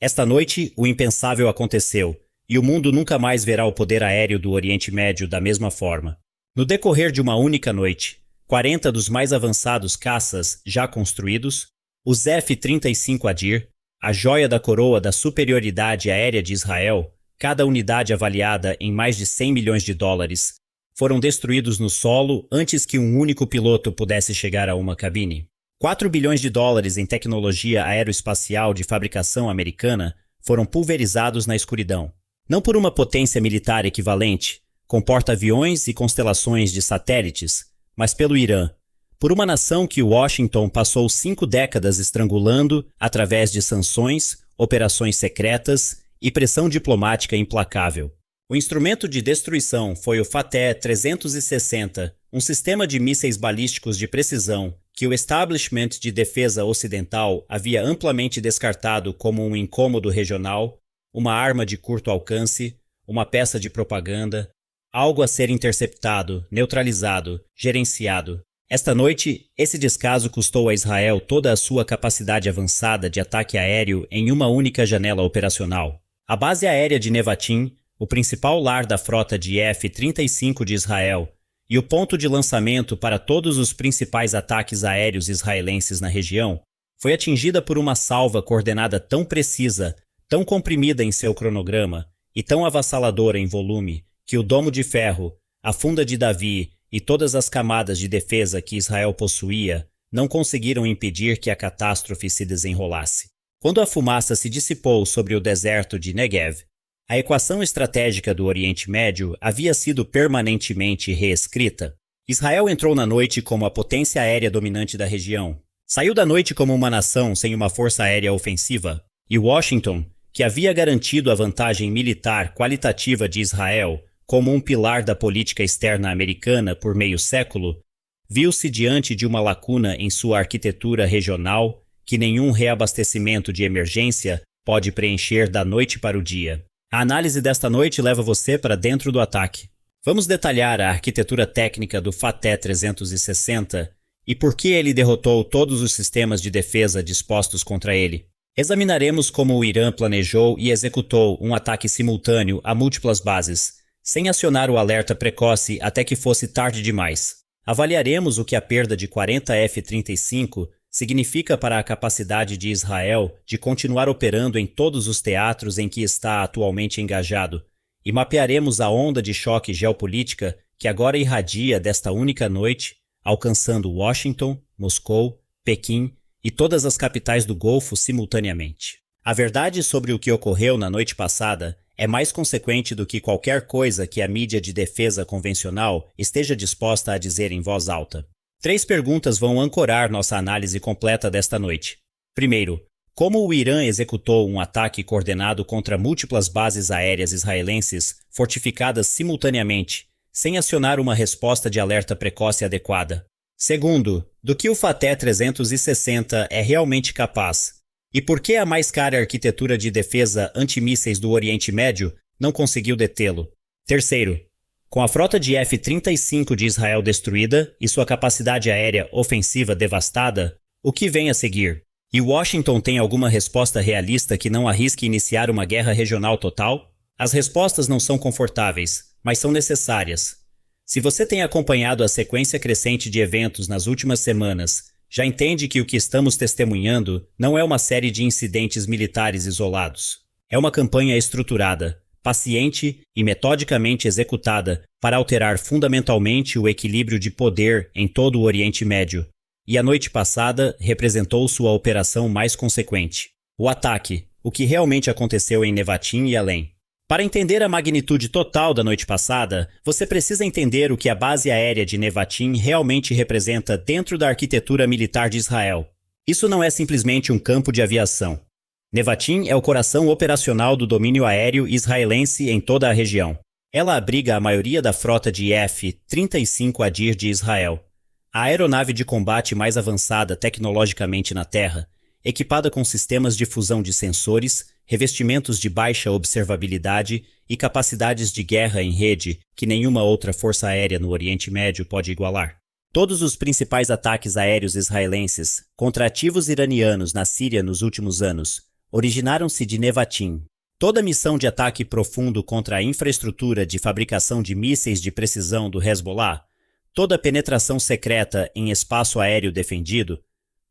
Esta noite, o impensável aconteceu, e o mundo nunca mais verá o poder aéreo do Oriente Médio da mesma forma. No decorrer de uma única noite, 40 dos mais avançados caças já construídos, os F-35 Adir, a joia da coroa da superioridade aérea de Israel, cada unidade avaliada em mais de 100 milhões de dólares, foram destruídos no solo antes que um único piloto pudesse chegar a uma cabine. 4 bilhões de dólares em tecnologia aeroespacial de fabricação americana foram pulverizados na escuridão. Não por uma potência militar equivalente, com porta-aviões e constelações de satélites, mas pelo Irã, por uma nação que Washington passou 5 décadas estrangulando através de sanções, operações secretas e pressão diplomática implacável. O instrumento de destruição foi o Fateh 360, um sistema de mísseis balísticos de precisão que o establishment de defesa ocidental havia amplamente descartado como um incômodo regional, uma arma de curto alcance, uma peça de propaganda, algo a ser interceptado, neutralizado, gerenciado. Esta noite, esse descaso custou a Israel toda a sua capacidade avançada de ataque aéreo em uma única janela operacional. A base aérea de Nevatim, o principal lar da frota de F-35 de Israel, e o ponto de lançamento para todos os principais ataques aéreos israelenses na região, foi atingida por uma salva coordenada tão precisa, tão comprimida em seu cronograma e tão avassaladora em volume, que o domo de ferro, a funda de Davi e todas as camadas de defesa que Israel possuía não conseguiram impedir que a catástrofe se desenrolasse. Quando a fumaça se dissipou sobre o deserto de Negev, a equação estratégica do Oriente Médio havia sido permanentemente reescrita. Israel entrou na noite como a potência aérea dominante da região. Saiu da noite como uma nação sem uma força aérea ofensiva. E Washington, que havia garantido a vantagem militar qualitativa de Israel como um pilar da política externa americana por meio século, viu-se diante de uma lacuna em sua arquitetura regional que nenhum reabastecimento de emergência pode preencher da noite para o dia. A análise desta noite leva você para dentro do ataque. Vamos detalhar a arquitetura técnica do Fateh 360 e por que ele derrotou todos os sistemas de defesa dispostos contra ele. Examinaremos como o Irã planejou e executou um ataque simultâneo a múltiplas bases, sem acionar o alerta precoce até que fosse tarde demais. Avaliaremos o que a perda de 40 F-35 significa para a capacidade de Israel de continuar operando em todos os teatros em que está atualmente engajado, e mapearemos a onda de choque geopolítica que agora irradia desta única noite, alcançando Washington, Moscou, Pequim e todas as capitais do Golfo simultaneamente. A verdade sobre o que ocorreu na noite passada é mais consequente do que qualquer coisa que a mídia de defesa convencional esteja disposta a dizer em voz alta. 3 perguntas vão ancorar nossa análise completa desta noite. Primeiro, como o Irã executou um ataque coordenado contra múltiplas bases aéreas israelenses fortificadas simultaneamente, sem acionar uma resposta de alerta precoce adequada? Segundo, do que o Fateh 360 é realmente capaz? E por que a mais cara arquitetura de defesa antimísseis do Oriente Médio não conseguiu detê-lo? Terceiro, com a frota de F-35 de Israel destruída e sua capacidade aérea ofensiva devastada, o que vem a seguir? E Washington tem alguma resposta realista que não arrisque iniciar uma guerra regional total? As respostas não são confortáveis, mas são necessárias. Se você tem acompanhado a sequência crescente de eventos nas últimas semanas, já entende que o que estamos testemunhando não é uma série de incidentes militares isolados. É uma campanha estruturada, paciente e metodicamente executada para alterar fundamentalmente o equilíbrio de poder em todo o Oriente Médio. E a noite passada representou sua operação mais consequente. O ataque, o que realmente aconteceu em Nevatim e além. Para entender a magnitude total da noite passada, você precisa entender o que a base aérea de Nevatim realmente representa dentro da arquitetura militar de Israel. Isso não é simplesmente um campo de aviação. Nevatim é o coração operacional do domínio aéreo israelense em toda a região. Ela abriga a maioria da frota de F-35 Adir de Israel, a aeronave de combate mais avançada tecnologicamente na Terra, equipada com sistemas de fusão de sensores, revestimentos de baixa observabilidade e capacidades de guerra em rede que nenhuma outra força aérea no Oriente Médio pode igualar. Todos os principais ataques aéreos israelenses contra ativos iranianos na Síria nos últimos anos, originaram-se de Nevatim. Toda missão de ataque profundo contra a infraestrutura de fabricação de mísseis de precisão do Hezbollah, toda penetração secreta em espaço aéreo defendido,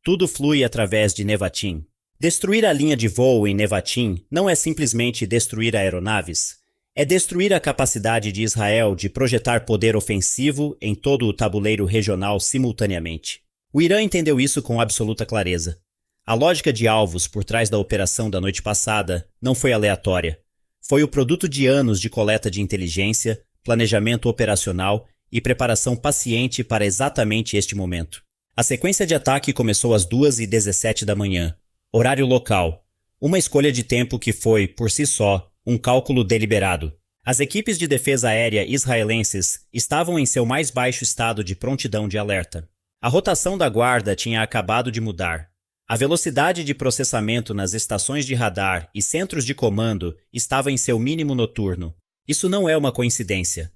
tudo flui através de Nevatim. Destruir a linha de voo em Nevatim não é simplesmente destruir aeronaves, é destruir a capacidade de Israel de projetar poder ofensivo em todo o tabuleiro regional simultaneamente. O Irã entendeu isso com absoluta clareza. A lógica de alvos por trás da operação da noite passada não foi aleatória. Foi o produto de anos de coleta de inteligência, planejamento operacional e preparação paciente para exatamente este momento. A sequência de ataque começou às 2h17 da manhã, horário local, uma escolha de tempo que foi, por si só, um cálculo deliberado. As equipes de defesa aérea israelenses estavam em seu mais baixo estado de prontidão de alerta. A rotação da guarda tinha acabado de mudar. A velocidade de processamento nas estações de radar e centros de comando estava em seu mínimo noturno. Isso não é uma coincidência.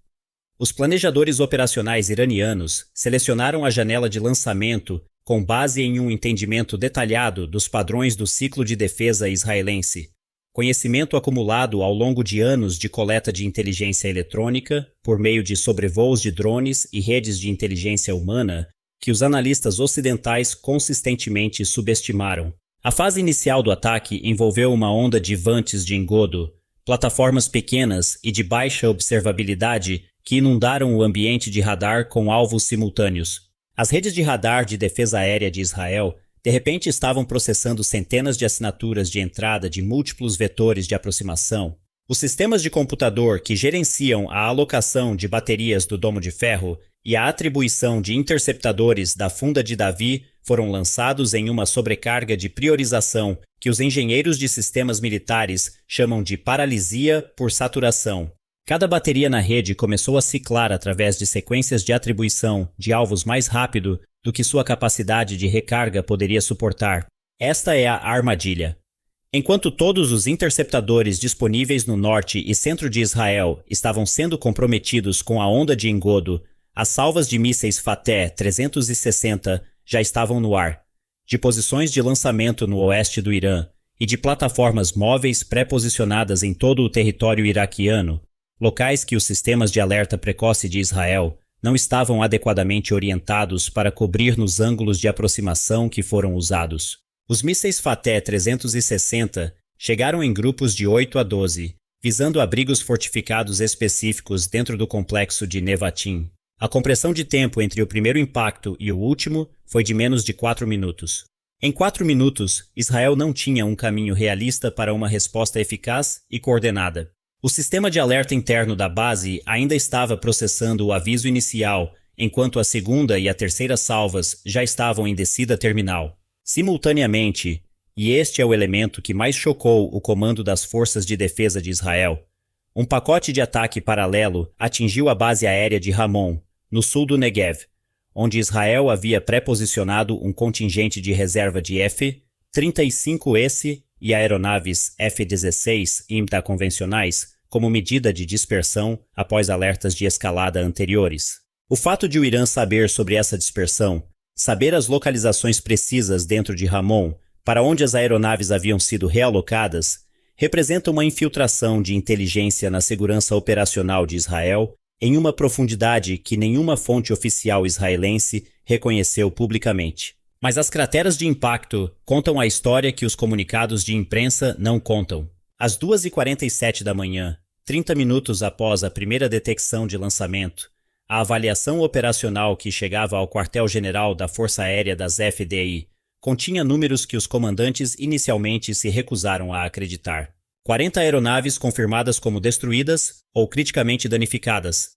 Os planejadores operacionais iranianos selecionaram a janela de lançamento com base em um entendimento detalhado dos padrões do ciclo de defesa israelense, conhecimento acumulado ao longo de anos de coleta de inteligência eletrônica por meio de sobrevoos de drones e redes de inteligência humana que os analistas ocidentais consistentemente subestimaram. A fase inicial do ataque envolveu uma onda de vantes de engodo, plataformas pequenas e de baixa observabilidade que inundaram o ambiente de radar com alvos simultâneos. As redes de radar de defesa aérea de Israel de repente estavam processando centenas de assinaturas de entrada de múltiplos vetores de aproximação. Os sistemas de computador que gerenciam a alocação de baterias do domo de ferro e a atribuição de interceptadores da funda de Davi foram lançados em uma sobrecarga de priorização que os engenheiros de sistemas militares chamam de paralisia por saturação. Cada bateria na rede começou a ciclar através de sequências de atribuição de alvos mais rápido do que sua capacidade de recarga poderia suportar. Esta é a armadilha. Enquanto todos os interceptadores disponíveis no norte e centro de Israel estavam sendo comprometidos com a onda de engodo, as salvas de mísseis Fateh 360 já estavam no ar, de posições de lançamento no oeste do Irã e de plataformas móveis pré-posicionadas em todo o território iraquiano, locais que os sistemas de alerta precoce de Israel não estavam adequadamente orientados para cobrir nos ângulos de aproximação que foram usados. Os mísseis Fateh 360 chegaram em grupos de 8 a 12, visando abrigos fortificados específicos dentro do complexo de Nevatim. A compressão de tempo entre o primeiro impacto e o último foi de menos de 4 minutos. Em 4 minutos, Israel não tinha um caminho realista para uma resposta eficaz e coordenada. O sistema de alerta interno da base ainda estava processando o aviso inicial, enquanto a segunda e a terceira salvas já estavam em descida terminal. Simultaneamente, e este é o elemento que mais chocou o comando das Forças de Defesa de Israel, um pacote de ataque paralelo atingiu a base aérea de Ramon, no sul do Negev, onde Israel havia pré-posicionado um contingente de reserva de F-35S e aeronaves F-16 IMTA convencionais como medida de dispersão após alertas de escalada anteriores. O fato de o Irã saber sobre essa dispersão, saber as localizações precisas dentro de Ramon para onde as aeronaves haviam sido realocadas, representa uma infiltração de inteligência na segurança operacional de Israel em uma profundidade que nenhuma fonte oficial israelense reconheceu publicamente. Mas as crateras de impacto contam a história que os comunicados de imprensa não contam. Às 2h47 da manhã, 30 minutos após a primeira detecção de lançamento, a avaliação operacional que chegava ao quartel-general da Força Aérea das FDI continha números que os comandantes inicialmente se recusaram a acreditar. 40 aeronaves confirmadas como destruídas ou criticamente danificadas.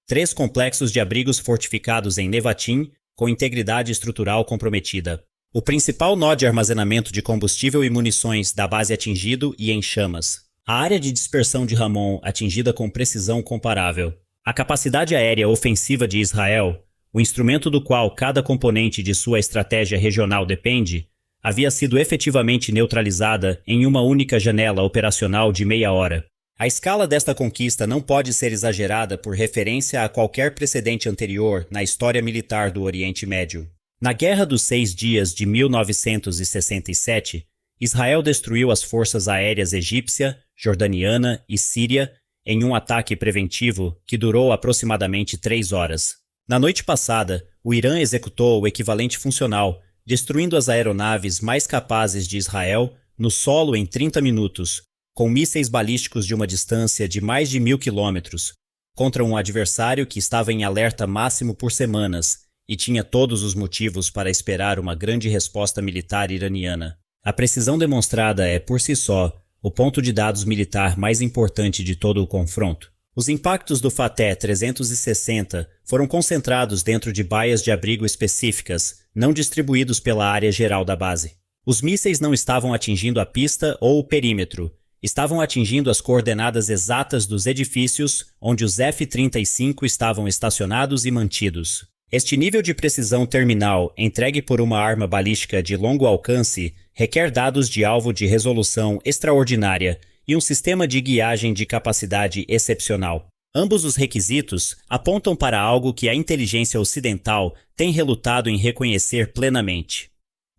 3 complexos de abrigos fortificados em Nevatim com integridade estrutural comprometida. O principal nó de armazenamento de combustível e munições da base atingido e em chamas. A área de dispersão de Ramon atingida com precisão comparável. A capacidade aérea ofensiva de Israel, o instrumento do qual cada componente de sua estratégia regional depende, havia sido efetivamente neutralizada em uma única janela operacional de meia hora. A escala desta conquista não pode ser exagerada por referência a qualquer precedente anterior na história militar do Oriente Médio. Na Guerra dos 6 Dias de 1967, Israel destruiu as forças aéreas egípcia, jordaniana e síria em um ataque preventivo que durou aproximadamente 3 horas. Na noite passada, o Irã executou o equivalente funcional, destruindo as aeronaves mais capazes de Israel no solo em 30 minutos, com mísseis balísticos de uma distância de mais de 1.000 quilômetros, contra um adversário que estava em alerta máximo por semanas e tinha todos os motivos para esperar uma grande resposta militar iraniana. A precisão demonstrada é, por si só, o ponto de dados militar mais importante de todo o confronto. Os impactos do Fateh 360 foram concentrados dentro de baias de abrigo específicas, não distribuídos pela área geral da base. Os mísseis não estavam atingindo a pista ou o perímetro, estavam atingindo as coordenadas exatas dos edifícios onde os F-35 estavam estacionados e mantidos. Este nível de precisão terminal, entregue por uma arma balística de longo alcance, requer dados de alvo de resolução extraordinária e um sistema de guiagem de capacidade excepcional. Ambos os requisitos apontam para algo que a inteligência ocidental tem relutado em reconhecer plenamente.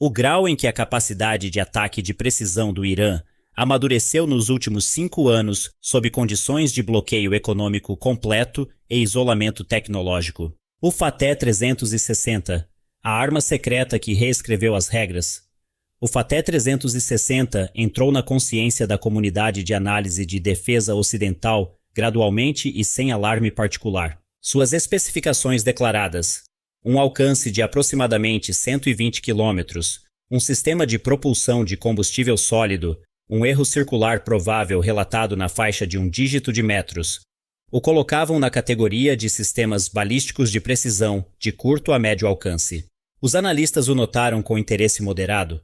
O grau em que a capacidade de ataque de precisão do Irã amadureceu nos últimos 5 anos sob condições de bloqueio econômico completo e isolamento tecnológico. O Fateh 360, a arma secreta que reescreveu as regras. O Fateh 360 entrou na consciência da comunidade de análise de defesa ocidental gradualmente e sem alarme particular. Suas especificações declaradas: um alcance de aproximadamente 120 km, um sistema de propulsão de combustível sólido, um erro circular provável relatado na faixa de 1 dígito de metros, o colocavam na categoria de sistemas balísticos de precisão de curto a médio alcance. Os analistas o notaram com interesse moderado.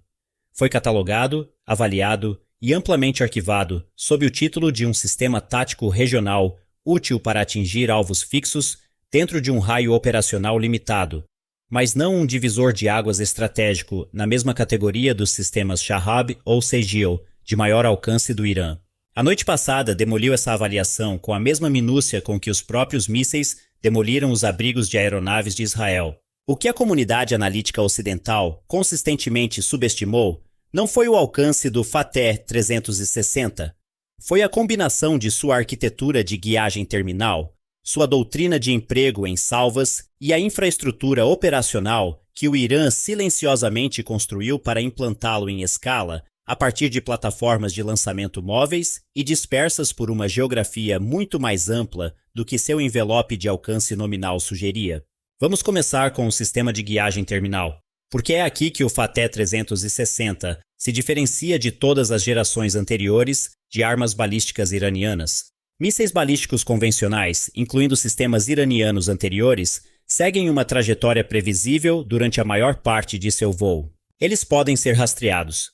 Foi catalogado, avaliado e amplamente arquivado sob o título de um sistema tático regional útil para atingir alvos fixos dentro de um raio operacional limitado, mas não um divisor de águas estratégico na mesma categoria dos sistemas Shahab ou Segil, de maior alcance do Irã. A noite passada demoliu essa avaliação com a mesma minúcia com que os próprios mísseis demoliram os abrigos de aeronaves de Israel. O que a comunidade analítica ocidental consistentemente subestimou não foi o alcance do Fateh 360, foi a combinação de sua arquitetura de guiagem terminal, sua doutrina de emprego em salvas e a infraestrutura operacional que o Irã silenciosamente construiu para implantá-lo em escala a partir de plataformas de lançamento móveis e dispersas por uma geografia muito mais ampla do que seu envelope de alcance nominal sugeria. Vamos começar com o sistema de guiagem terminal, porque é aqui que o Fateh 360 se diferencia de todas as gerações anteriores de armas balísticas iranianas. Mísseis balísticos convencionais, incluindo sistemas iranianos anteriores, seguem uma trajetória previsível durante a maior parte de seu voo. Eles podem ser rastreados.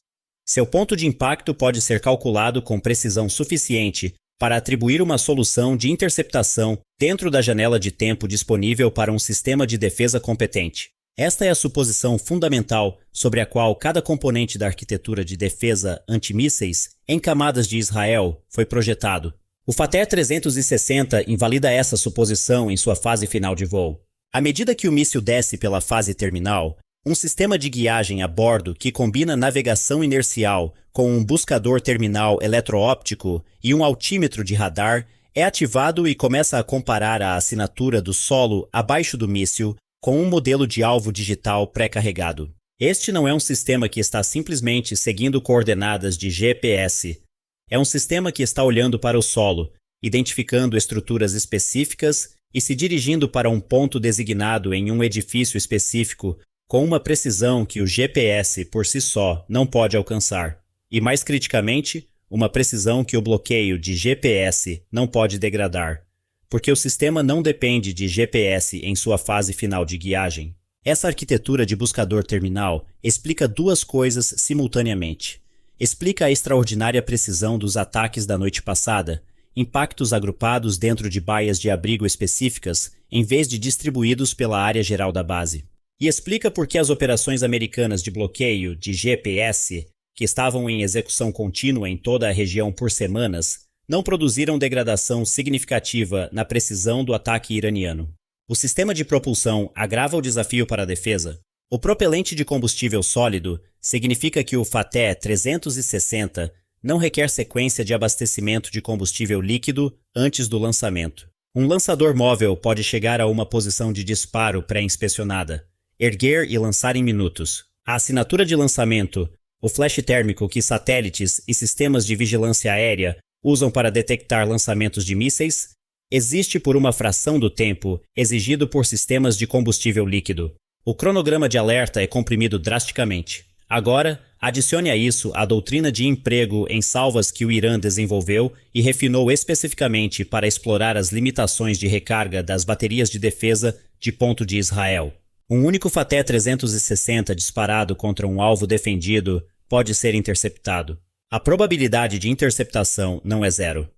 Seu ponto de impacto pode ser calculado com precisão suficiente para atribuir uma solução de interceptação dentro da janela de tempo disponível para um sistema de defesa competente. Esta é a suposição fundamental sobre a qual cada componente da arquitetura de defesa antimísseis em camadas de Israel foi projetado. O Fateh 360 invalida essa suposição em sua fase final de voo. À medida que o míssil desce pela fase terminal, um sistema de guiagem a bordo que combina navegação inercial com um buscador terminal eletroóptico e um altímetro de radar é ativado e começa a comparar a assinatura do solo abaixo do míssil com um modelo de alvo digital pré-carregado. Este não é um sistema que está simplesmente seguindo coordenadas de GPS. É um sistema que está olhando para o solo, identificando estruturas específicas e se dirigindo para um ponto designado em um edifício específico com uma precisão que o GPS por si só não pode alcançar. E mais criticamente, uma precisão que o bloqueio de GPS não pode degradar, porque o sistema não depende de GPS em sua fase final de guiagem. Essa arquitetura de buscador terminal explica duas coisas simultaneamente. Explica a extraordinária precisão dos ataques da noite passada, impactos agrupados dentro de baias de abrigo específicas em vez de distribuídos pela área geral da base. E explica por que as operações americanas de bloqueio de GPS, que estavam em execução contínua em toda a região por semanas, não produziram degradação significativa na precisão do ataque iraniano. O sistema de propulsão agrava o desafio para a defesa. O propelente de combustível sólido significa que o Fateh 360 não requer sequência de abastecimento de combustível líquido antes do lançamento. Um lançador móvel pode chegar a uma posição de disparo pré-inspecionada, erguer e lançar em minutos. A assinatura de lançamento, o flash térmico que satélites e sistemas de vigilância aérea usam para detectar lançamentos de mísseis, existe por uma fração do tempo exigido por sistemas de combustível líquido. O cronograma de alerta é comprimido drasticamente. Agora, adicione a isso a doutrina de emprego em salvas que o Irã desenvolveu e refinou especificamente para explorar as limitações de recarga das baterias de defesa de ponto de Israel. Um único Fateh 360 disparado contra um alvo defendido pode ser interceptado. A probabilidade de interceptação não é zero.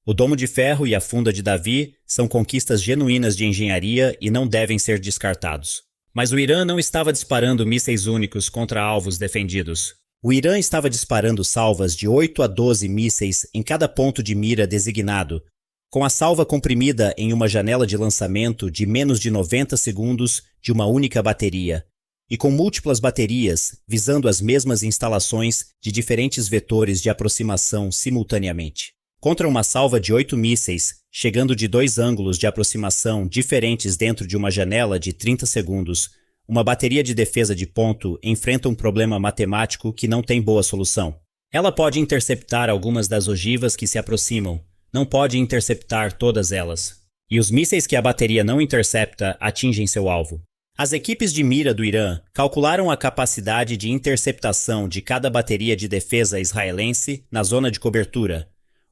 O domo de ferro e a funda de Davi são conquistas genuínas de engenharia e não devem ser descartados. Mas o Irã não estava disparando mísseis únicos contra alvos defendidos. O Irã estava disparando salvas de 8 a 12 mísseis em cada ponto de mira designado, com a salva comprimida em uma janela de lançamento de menos de 90 segundos de uma única bateria, e com múltiplas baterias visando as mesmas instalações de diferentes vetores de aproximação simultaneamente. Contra uma salva de 8 mísseis, chegando de 2 ângulos de aproximação diferentes dentro de uma janela de 30 segundos, uma bateria de defesa de ponto enfrenta um problema matemático que não tem boa solução. Ela pode interceptar algumas das ogivas que se aproximam, não pode interceptar todas elas. E os mísseis que a bateria não intercepta atingem seu alvo. As equipes de mira do Irã calcularam a capacidade de interceptação de cada bateria de defesa israelense na zona de cobertura,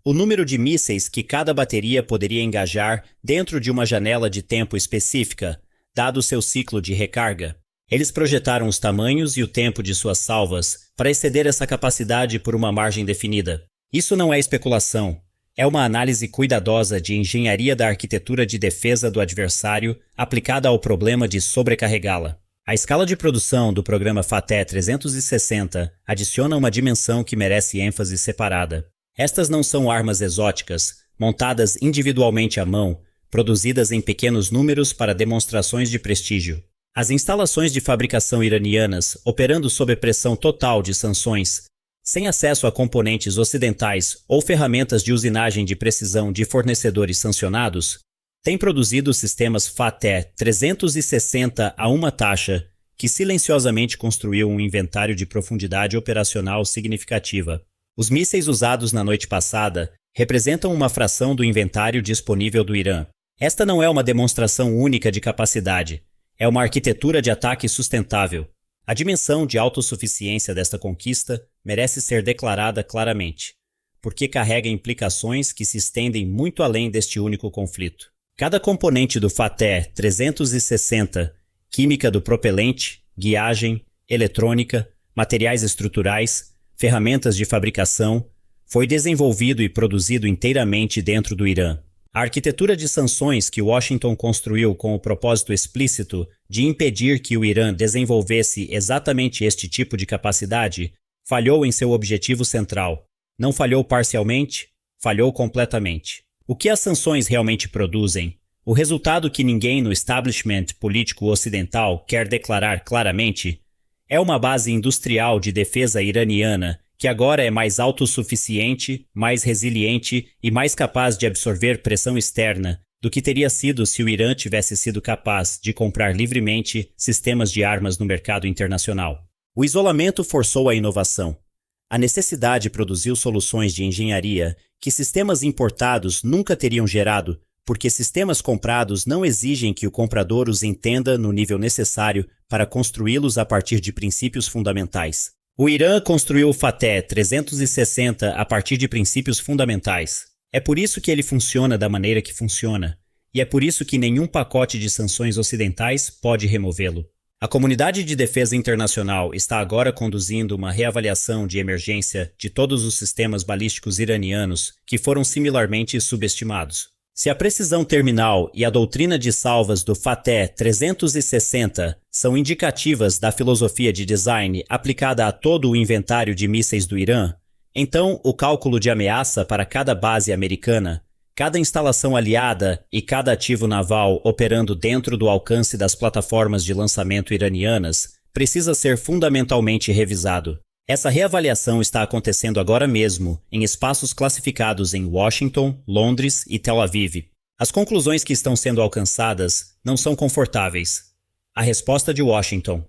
o número de mísseis que cada bateria poderia engajar dentro de uma janela de tempo específica, dado seu ciclo de recarga. Eles projetaram os tamanhos e o tempo de suas salvas para exceder essa capacidade por uma margem definida. Isso não é especulação. É uma análise cuidadosa de engenharia da arquitetura de defesa do adversário aplicada ao problema de sobrecarregá-la. A escala de produção do programa Fateh 360 adiciona uma dimensão que merece ênfase separada. Estas não são armas exóticas, montadas individualmente à mão, produzidas em pequenos números para demonstrações de prestígio. As instalações de fabricação iranianas, operando sob pressão total de sanções, sem acesso a componentes ocidentais ou ferramentas de usinagem de precisão de fornecedores sancionados, têm produzido sistemas Fateh 360 a uma taxa que silenciosamente construiu um inventário de profundidade operacional significativa. Os mísseis usados na noite passada representam uma fração do inventário disponível do Irã. Esta não é uma demonstração única de capacidade, é uma arquitetura de ataque sustentável. A dimensão de autossuficiência desta conquista merece ser declarada claramente, porque carrega implicações que se estendem muito além deste único conflito. Cada componente do Fateh 360, química do propelente, guiagem, eletrônica, materiais estruturais, ferramentas de fabricação, foi desenvolvido e produzido inteiramente dentro do Irã. A arquitetura de sanções que Washington construiu com o propósito explícito de impedir que o Irã desenvolvesse exatamente este tipo de capacidade falhou em seu objetivo central. Não falhou parcialmente, falhou completamente. O que as sanções realmente produzem? O resultado que ninguém no establishment político ocidental quer declarar claramente é uma base industrial de defesa iraniana que agora é mais autossuficiente, mais resiliente e mais capaz de absorver pressão externa do que teria sido se o Irã tivesse sido capaz de comprar livremente sistemas de armas no mercado internacional. O isolamento forçou a inovação. A necessidade produziu soluções de engenharia que sistemas importados nunca teriam gerado, porque sistemas comprados não exigem que o comprador os entenda no nível necessário para construí-los a partir de princípios fundamentais. O Irã construiu o Fateh 360 a partir de princípios fundamentais. É por isso que ele funciona da maneira que funciona, e é por isso que nenhum pacote de sanções ocidentais pode removê-lo. A comunidade de defesa internacional está agora conduzindo uma reavaliação de emergência de todos os sistemas balísticos iranianos que foram similarmente subestimados. Se a precisão terminal e a doutrina de salvas do Fateh 360 são indicativas da filosofia de design aplicada a todo o inventário de mísseis do Irã, então o cálculo de ameaça para cada base americana, cada instalação aliada e cada ativo naval operando dentro do alcance das plataformas de lançamento iranianas precisa ser fundamentalmente revisado. Essa reavaliação está acontecendo agora mesmo, em espaços classificados em Washington, Londres e Tel Aviv. As conclusões que estão sendo alcançadas não são confortáveis. A resposta de Washington: